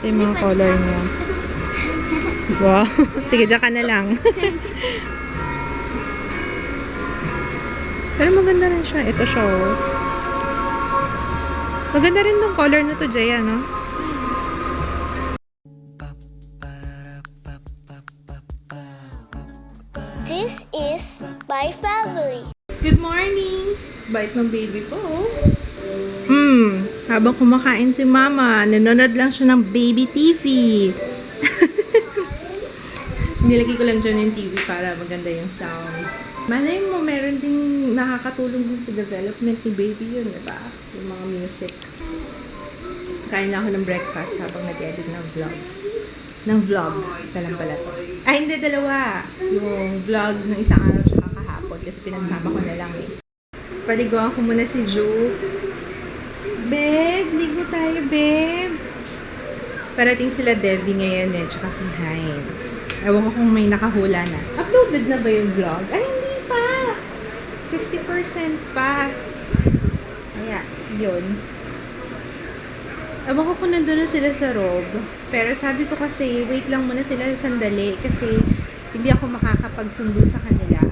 Ito yung mga color niya. Wow. Sige, dyan ka na lang. Pero maganda rin siya. Ito siya, oh. Maganda rin tong color na to, Jaya, no? This is my family. Good morning! Bait ng baby ko, oh. Habang kumakain si mama, nanonood lang siya ng baby TV. Nilagay ko lang dyan yung TV para maganda yung sounds. Malay mo, meron ding nakakatulong din sa development ni baby yun, diba? Yung mga music. Kain lang ako ng breakfast habang nag-edit ng vlogs. Ng vlog. Isa lang pala to. Ay, hindi, dalawa. Yung vlog ng isang araw siya kahapon kasi pinagsama ko na lang eh. Paliguan ko muna si Ju. Babe, ligo tayo, babe. Parating sila Debbie ngayon eh, tsaka si Heinz. Ewan ko kung may nakahula na. Uploaded na ba yung vlog? Ay, hindi pa! 50% pa. Kaya, yun. Ewan ko kung nandun na sila sa Rob. Pero sabi ko kasi, wait lang muna sila sandali kasi hindi ako makakapagsundo sa kanila.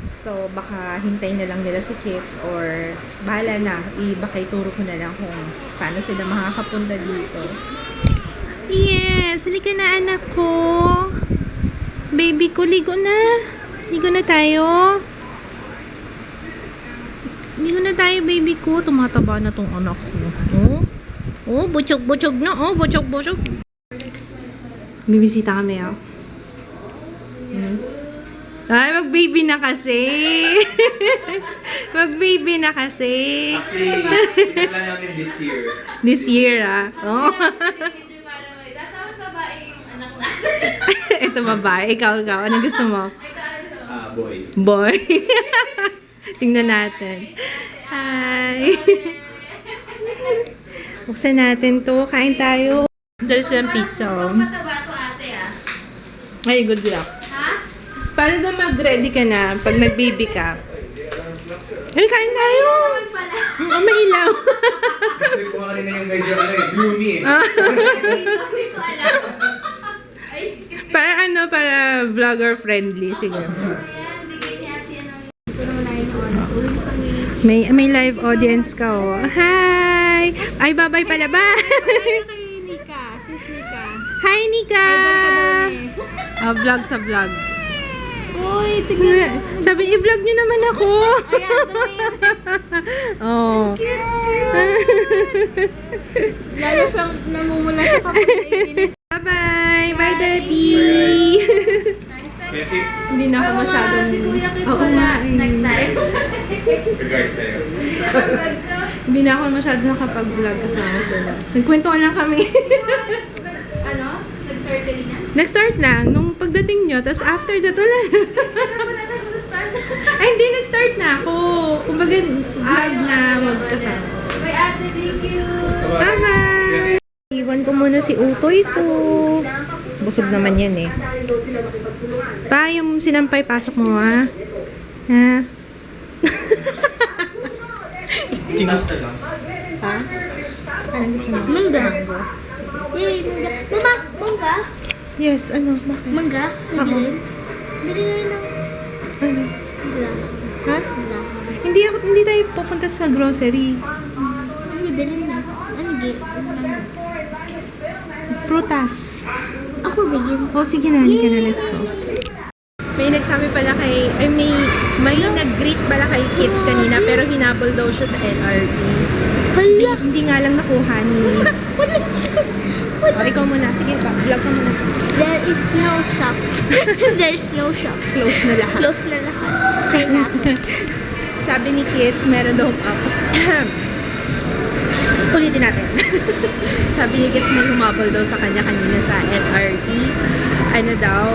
So, baka hintayin na lang nila si Kits or bahala na. Baka ituro ko na lang kung paano sila makakapunta dito. Yes! Halika na, anak ko. Baby ko, ligo na. Ligo na tayo. Ligo na tayo, baby ko. Tumataba na tong anak ko. Oh, oh, butchog-butchog na. Oh, butchog-butchog. Bibisita kami, oh. Ay, mag-baby na kasi. Mag-baby na kasi. Actually, pinala namin this year. This year, ah. Oh. Kasama babae yung anak natin. Ito babae. Ikaw. Anong gusto mo? Boy. Boy. Tingnan natin. Hi. Buksan natin to. Kain tayo. Dali silang pizza, oh. Mataba to ate ah. Ay, good luck. Ha? Para daw mag-ready ka na pag nag-baby ka. Ay, kain tayo. Pala. Oh, may ilaw. Kasi ko kanina yung medyo gloomy eh. Hindi ko alam. Ay. Para vlogger friendly siguro. Ayan, bigay ni ate yan ng... Ito naman na yung oras. Uwi na kami. May live audience ka, oh. Hi! Ay, babay pala ba? Ay, kay Nika. Sis Nika. Hi, Nika! Idol Vlog sa vlog. Uy, tignan mo. Sabi, i-vlog niyo naman ako. Ayan, tumingin. Oh. Lalo siyang namumula sa kapag naiinis. Bye-bye! Bye, Debbie! Kasi, Hindi na ako masyadong... Si Kuya Kiss Oo wala nga, eh. next time. regards sa'yo. Hindi na ako masyadong nakapag-vlog kasama sila. Kwentuhan lang kami. Ano? Nag-turtle na? Nag-start na, nung pagdating nyo, tapos after that, wala na. Ay, hindi, nag-start na ako. Kumbaga, vlog na magkasama. Bye ate, thank you. Bye-bye! Iwan ko muna si Utoy ko. Busog naman yan eh. Pa, yung sinampay, pasok mo ha. Ha? Tinas na lang. Ha? Anong gusto mo? Mangga. Yay, mangga. Mama, mangga? Yes, ano? Bakit? Mangga? Bilhin? Bilhin na Ano? Wala. Ha? Wala. Hindi tayo pupunta sa grocery. Ano bilhin na? Ano gate? Frutas. Ako bilhin. Oh, sige na, halika na, let's go. May nagsabi pala kay, may nag-greet pala kay Kids kanina, pero hinabol daw siya sa LRT. Hala! Hindi nga lang nakuha ni... Wala siya. Oh, ikaw muna. Sige pa, vlog ka muna. There is no shop. There's no shops. Close na lahat. Close na lahat. Okay na. Sabi ni Kids, meron daw... ulitin natin. Sabi ni Kids, may humabol daw sa kanya kanina sa LRT. Ano daw,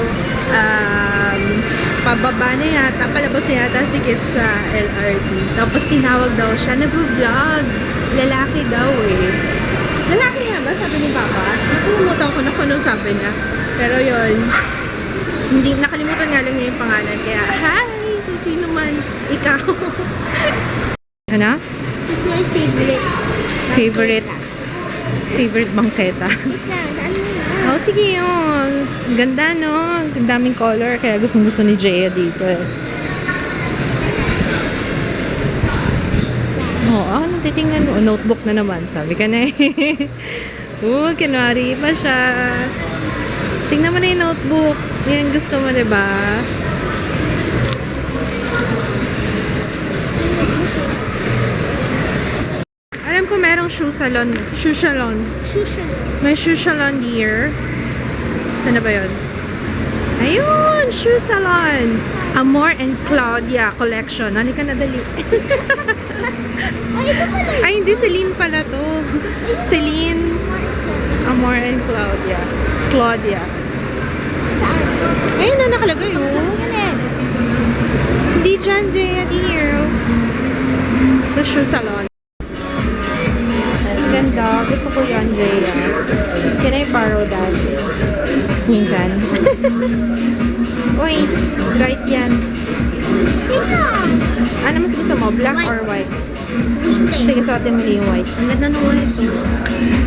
pababa na yata, palabas na yata si Kids sa LRT. Tapos tinawag daw siya, nag-vlog. Lalaki daw eh. Lalaki nga ba? Sabi ni Papa. Nakalimutan ko na kung anong sabi niya. Pero yun, hindi, nakalimutan nga lang niya yung pangalan. Kaya, hi! Kung sino man, ikaw. Ano? This is my favorite. Favorite Favorite bangketa. Oh, sige, oh. Ganda, no? Ang daming color, kaya gustong-gusto ni Jaya dito, eh. Oh, titingnan mo. Notebook na naman, sabi ka na, eh. Kinwari pa siya. Tingnan mo na yung notebook. Yan ang gusto mo, diba? Alam ko merong shoe salon. Shoe salon. May shoe salon here. Saan na ba yun? Ayun! Shoe salon! Amor and Claudia collection. Ano ka na dali? Ay, hindi. Celine pala to. Celine. Amor and Claudia. Claudia. Saan? Ayun na nakalagay, oh. Yan. Hindi dyan, Jaya, dear. Sa shoe salon. Ganda. Gusto ko yan, Jaya. Can I borrow that? Minsan. Uy, bright yan. Ano mas gusto mo? Black or white? Sige, suotin mo na yung white. Ang ganda ng white.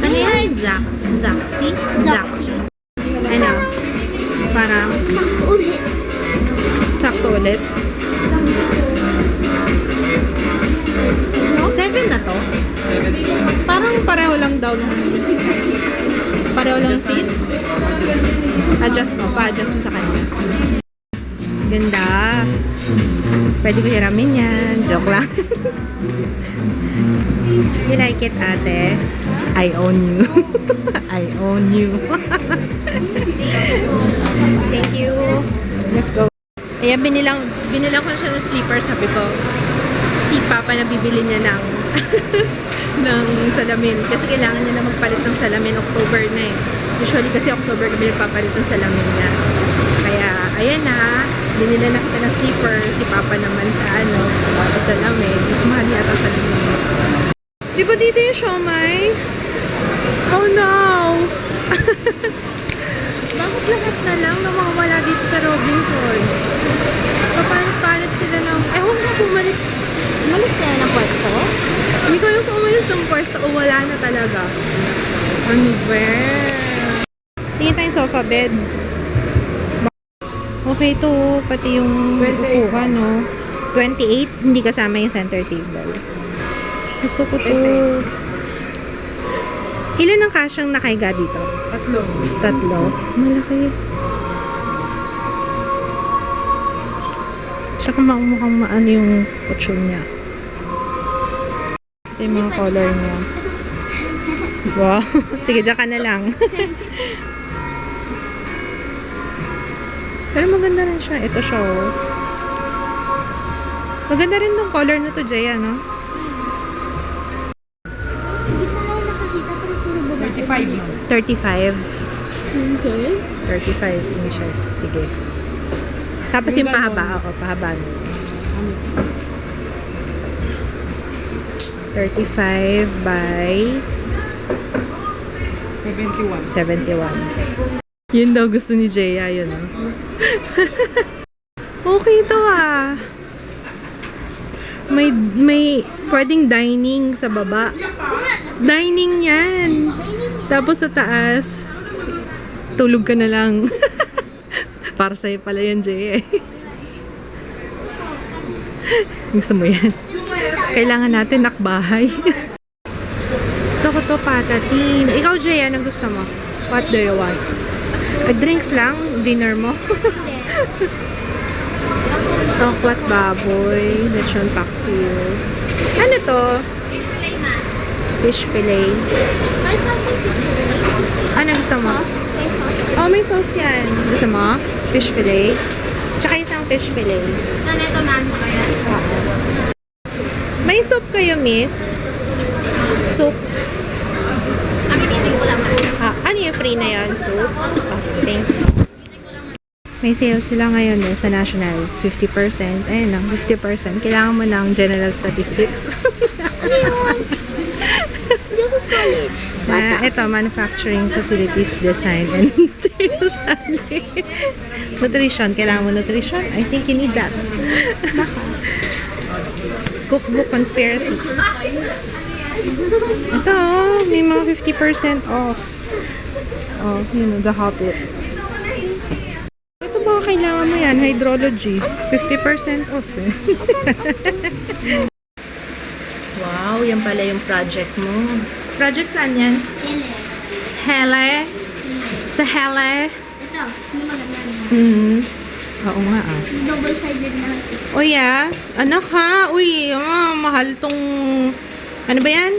Ano yan? Zaxi? Zaxi. Ano? Parang Ulit. sakto ulit. 7 na to? Parang pareho lang daw. Pareho lang fit. Adjust mo. Pa-adjust mo sa kanya. Ganda. Pwede ko hiramin yan. Joke lang. You like it, ate? I own you. I own you. Thank you. Let's go. Ayan, binilang ko siya ng sleeper. Sabi ko, si Papa na bibili niya ng ng salamin. Kasi kailangan niya na magpalit ng salamin. October na eh. Usually kasi October kami nagpapalit ng salamin niya. Kaya, ayan na. Binila na kita ng sleeper. Si Papa naman sa sa salamin. Mas mahal yata salamin. Di ba dito yung siomay? Oh no! Bakit lahat na lang na mawala dito sa Robinsons? Papalit-palit sila ng... Ewan ko bumalik. Umalis kaya ng pwesto? Hindi ko alam kung umalis ng pwesto o wala na talaga. Ano ba? Tingin tayong sofa bed. Okay to, pati yung upuan, no? 28, hindi kasama yung center table. Gusto ko to. Ilan ang kasyang nakahiga dito? 3. Malaki. Tsaka mukhang maano yung kutsyon niya. Ito yung mga color niya. Wow. Sige, dyan ka na lang. Pero maganda rin siya. Ito siya, oh. Maganda rin tong color na to, Jaya, no? Hindi ko lang nakakita pero puro babae. 35. Inches? 35 inches. Sige. Tapos yung pahaba. Ako, pahaba. 35 by 71. Yun daw gusto ni Jaya, yun, oh. Okay to, ah. May pwedeng dining sa baba. Dining yan. Tapos sa taas, tulog ka na lang. Para sa'yo pala yan, Jay. Gusto mo yan? Kailangan natin nakbahay. Gusto ko to, pata team. Ikaw, Jay, anong gusto mo? What do you want? Drinks lang? Dinner mo? Tokwat baboy. Lechon paksiw. Ano to? Fish fillet. May sauce yung picture. Ano gusto mo? Sauce? May sauce. Oh, may sauce yan. Gusto mo? Fish fillet. Tsaka isang fish fillet. Sana ito man sa kaya. May soup kayo, miss? Soup? Kami titin ko lang. Ano yung free na yan? Soup? Awesome. Thank you. May sale sila ngayon sa National. 50%. Ayun lang, 50%. Kailangan mo ng general statistics. Hindi ako college. Ito, manufacturing facilities, design, and materials handling. Nutrition. Kailangan mo nutrition? I think you need that. Cookbook conspiracy. Ito, oh, may mga 50% off. Oh, yun, The Hobbit. Ito ba kailangan mo yan? Hydrology. 50% off eh. Wow, yan pala yung project mo. Project saan yan? Hele. Hele? Sa Hele? Ito, hindi maganda. Oo nga ah. Double-sided na. O yeah, anak ha? Uy, mahal tong... Ano ba yan?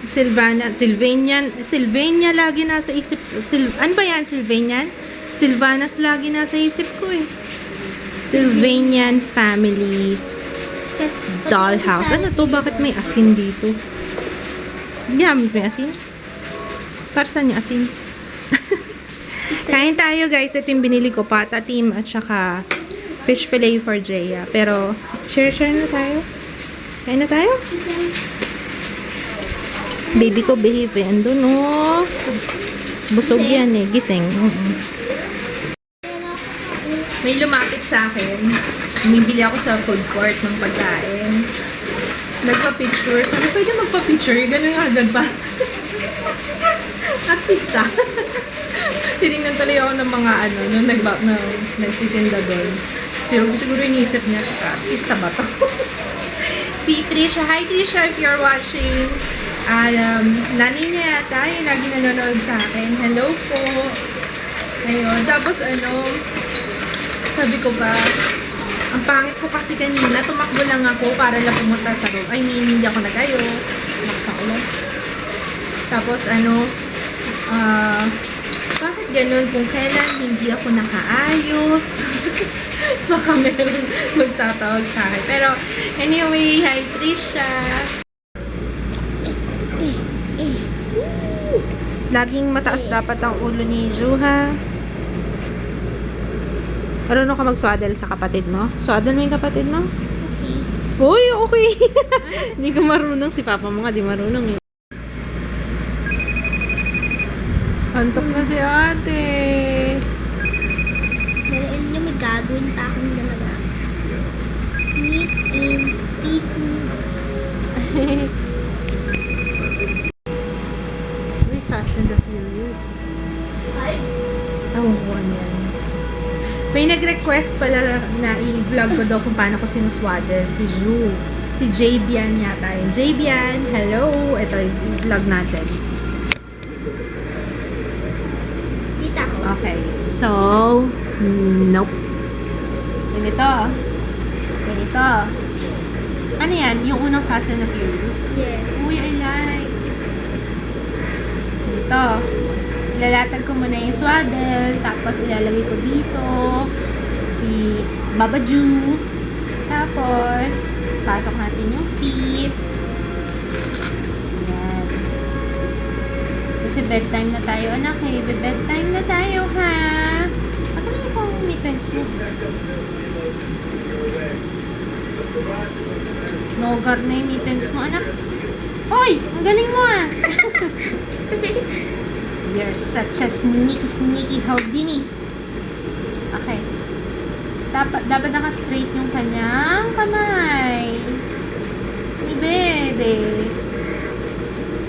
Sylvania lagi nasa isip. Ano ba yan? Sylvanian? Sylvanas lagi nasa isip ko eh. Sylvanian Family Dollhouse. Ano to? Bakit may asin dito? Ginamit mo yung asin? Para saan yung asin? Kain tayo guys. Ito yung binili ko. Pata team at saka fish fillet for Jaya. Pero, share na tayo. Kain na tayo? Baby ko behave eh. Andun oh. Busog yan eh. Gising. May lumapit sa akin. Bumibili ako sa food court ng pagkain. Nagpa-picture. Sabi, pwede magpa-picture. Ganun agad pa. Artista. Tinignan tuloy ako ng mga nung nagtitinda doon. Siguro iniisip niya, artista ba to? Si Trisha. Hi Trisha, if you're watching. Nanay niya yata, yung lagi nanonood sa akin. Hello po. Ayun. Tapos sabi ko ba, ang pangit ko kasi kanina, tumakbo lang ako para lang pumunta sa room. I mean, hindi ako nag-ayos. Nakasang ulan. Tapos bakit ganun kung kailan hindi ako nakaayos? So, meron magtatawag sa akin. Pero, anyway, hi Trisha. Laging mataas dapat ang ulo ni Juha. Marunong ka mag-swaddle sa kapatid mo? Swaddle mo yung kapatid mo? Okay. Uy, okay. Hindi ko marunong. Si papa mo nga, di marunong eh. Antok na si ate. Meron niyo may gagawin pa akong dalaga. Meet in picnic. Uy, Fast and the Furious. Tawag ko yan. May nag-request pala na i-vlog ko daw kung paano ko sinuswaddle si Ju. Si Jabian yata yun. Jabian, hello! Ito yung vlog natin. Kita ko. Okay. So, nope. Ganito. Ano yan? Yung unang Fast and the Furious? Yes. Uy, I like. Ganito. Ilalatag ko muna yung swaddle, tapos ilalagay ko dito si Baba Ju. Tapos, pasok natin yung feet. Yan. Kasi bedtime na tayo, anak eh. Bedtime na tayo, ha? Asan yung isang mittens mo? Nogar na yung mittens mo, anak. Hoy! Ang galing mo, ah! You're such a sneaky Houdini. Okay. Dapat naka-straight yung kanyang kamay. Ni bebe.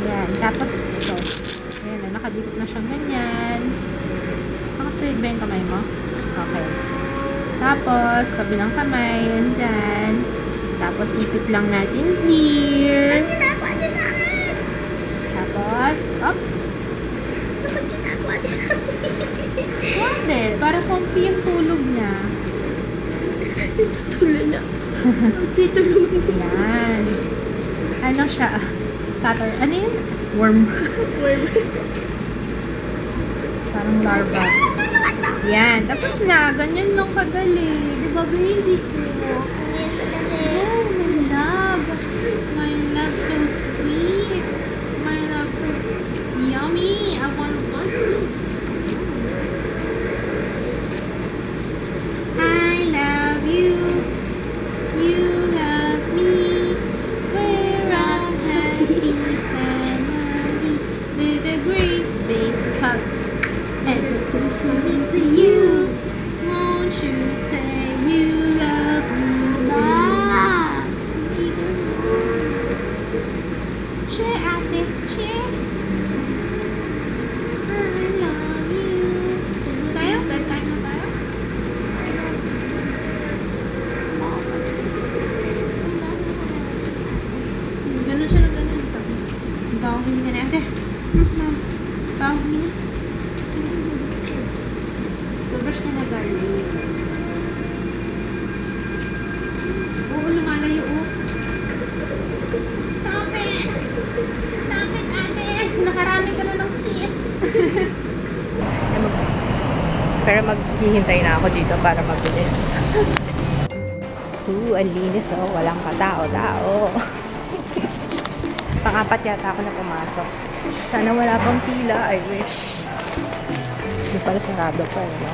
Yan. Tapos, ito. Ayan, nakadikit na siyang ganyan. Naka-straight ba yung kamay mo? Okay. Tapos, kabilang kamay, yan dyan. Tapos, ipit lang natin here. Tapos, up. Swaddle. Para comfy yung tulog niya. Tutulala. Tutulala. Yan. Ano siya? Cutter. Ano yun? Worm. Parang larva. Yan. Tapos na. Ganyan lang kadali. Diba, baby ko? Oh, my love. My love so sweet. My love so yummy. I want to I love you. You love me. We're a happy family with a great big hug. And it's coming to you. Won't you say you love me too? Cheer Hindi na, ate. Pao, hindi. Brush ka na, darling. Oo, lumalayo, oh. Stop it! Stop it, ate! Nakarami ka na ng kiss. Pero maghihintay na ako dito para mabilis. Ang linis oh. Walang katao-tao. Pang-apat yata ako na pumasok. Sana wala pang pila. I wish. Hindi pala sarado pa eh, no?